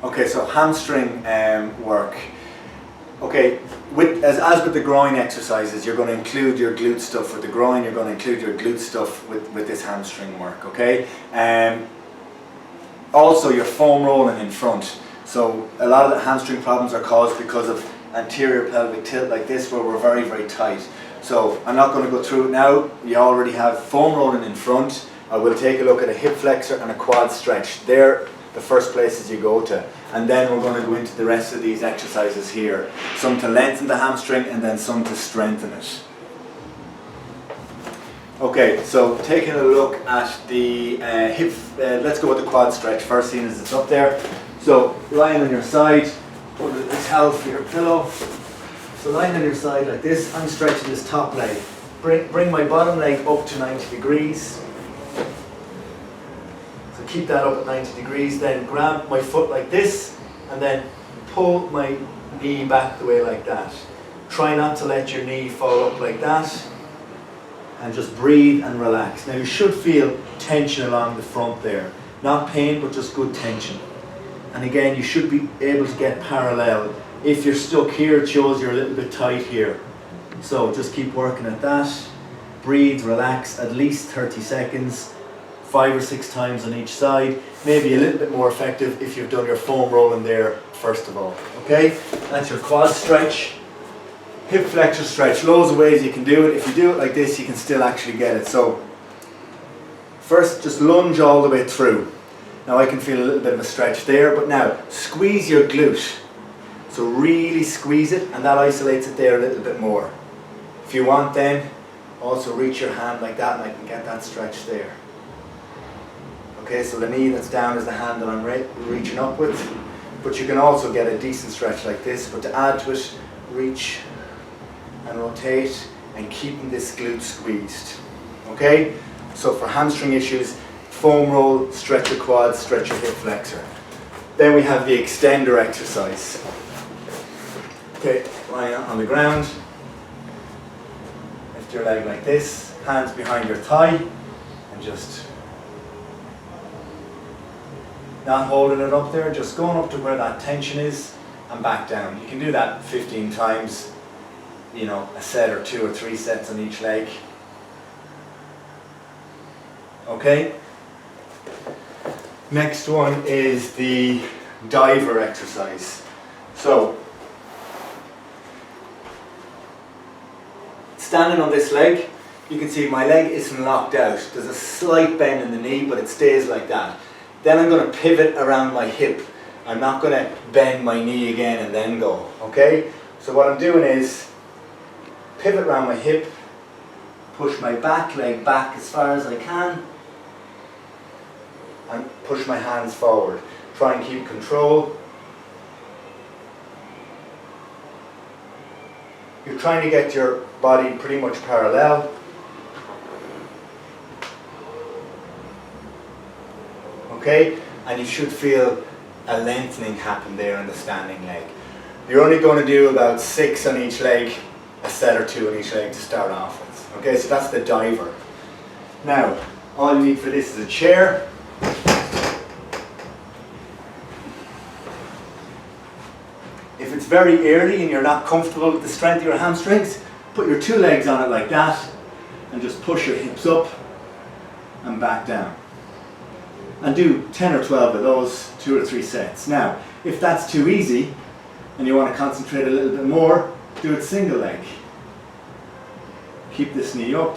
Okay, so hamstring work. Okay, as with the groin exercises, you're going to include your glute stuff with the groin, you're going to include your glute stuff with this hamstring work, okay? Also your foam rolling in front. So a lot of the hamstring problems are caused because of anterior pelvic tilt like this, where we're very, very tight. So I'm not going to go through it now. You already have foam rolling in front. I will take a look at a hip flexor and a quad stretch. They're the first places you go to. And then we're going to go into the rest of these exercises here. Some to lengthen the hamstring and then some to strengthen it. Okay, so taking a look at the hip, let's go with the quad stretch first, seeing as it's up there. So lying on your side, put a towel for your pillow. So lying on your side like this, I'm stretching this top leg. Bring my bottom leg up to 90 degrees. So keep that up at 90 degrees, then grab my foot like this and then pull my knee back the way like that. Try not to let your knee fall up like that. And just breathe and relax. Now you should feel tension along the front there. Not pain, but just good tension. And again, you should be able to get parallel. If you're stuck here, it shows you're a little bit tight here. So just keep working at that. Breathe, relax, at least 30 seconds. 5 or 6 times on each side. Maybe a little bit more effective if you've done your foam rolling there first of all. Okay, that's your quad stretch. Hip flexor stretch, loads of ways you can do it. If you do it like this, you can still actually get it. So first, just lunge all the way through. Now I can feel a little bit of a stretch there, but now squeeze your glute. So really squeeze it, and that isolates it there a little bit more. If you want, then also reach your hand like that, and I can get that stretch there. Okay, so the knee that's down is the hand that I'm reaching up with, but you can also get a decent stretch like this. But to add to it, reach and rotate and keeping this glute squeezed. Okay, so for hamstring issues, foam roll, stretch your quads, stretch your hip flexor. Then we have the extender exercise. Okay, lying on the ground, lift your leg like this, hands behind your thigh, and just not holding it up there, just going up to where that tension is and back down. You can do that 15 times. You know, a set or 2 or 3 sets on each leg. Okay. Next one is the diver exercise. So, standing on this leg, you can see my leg isn't locked out. There's a slight bend in the knee, but it stays like that. Then I'm going to pivot around my hip. I'm not going to bend my knee again and then go. Okay. So what I'm doing is pivot around my hip, push my back leg back as far as I can, and push my hands forward. Try and keep control. You're trying to get your body pretty much parallel. Okay, and you should feel a lengthening happen there in the standing leg. You're only going to do about 6 on each leg, a set or 2 on each leg to start off with. Okay, so that's the diver. Now, all you need for this is a chair. If it's very early and you're not comfortable with the strength of your hamstrings, put your 2 legs on it like that and just push your hips up and back down. And do 10 or 12 of those, 2 or 3 sets. Now, if that's too easy and you want to concentrate a little bit more, do it single leg. Keep this knee up.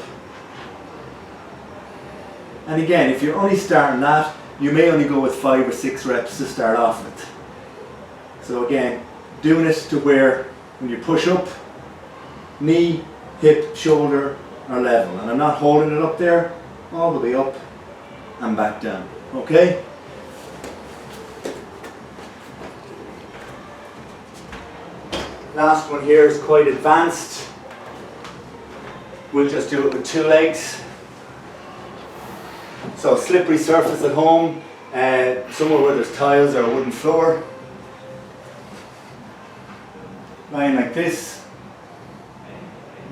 And again, if you're only starting that, you may only go with 5 or 6 reps to start off with. So again, doing it to where when you push up, knee, hip, shoulder are level. And I'm not holding it up there, all the way up and back down. Okay? Last one here is quite advanced. We'll just do it with 2 legs. So slippery surface at home, somewhere where there's tiles or a wooden floor. Lying like this.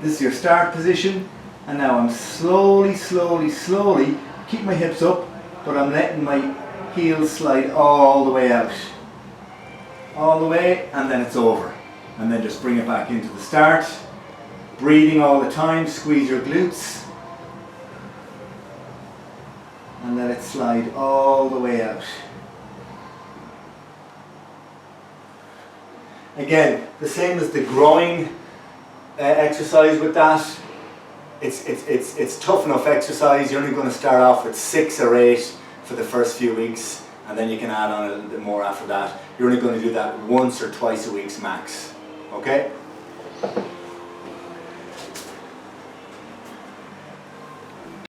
This is your start position. And now I'm slowly keep my hips up, but I'm letting my heels slide all the way out. all the way, and then it's over. And then just bring it back into the start. Breathing all the time, squeeze your glutes. And let it slide all the way out. Again, the same as the groin exercise with that. It's tough enough exercise. You're only going to start off with 6 or 8 for the first few weeks, and then you can add on a little bit more after that. You're only going to do that once or twice a week max. Okay?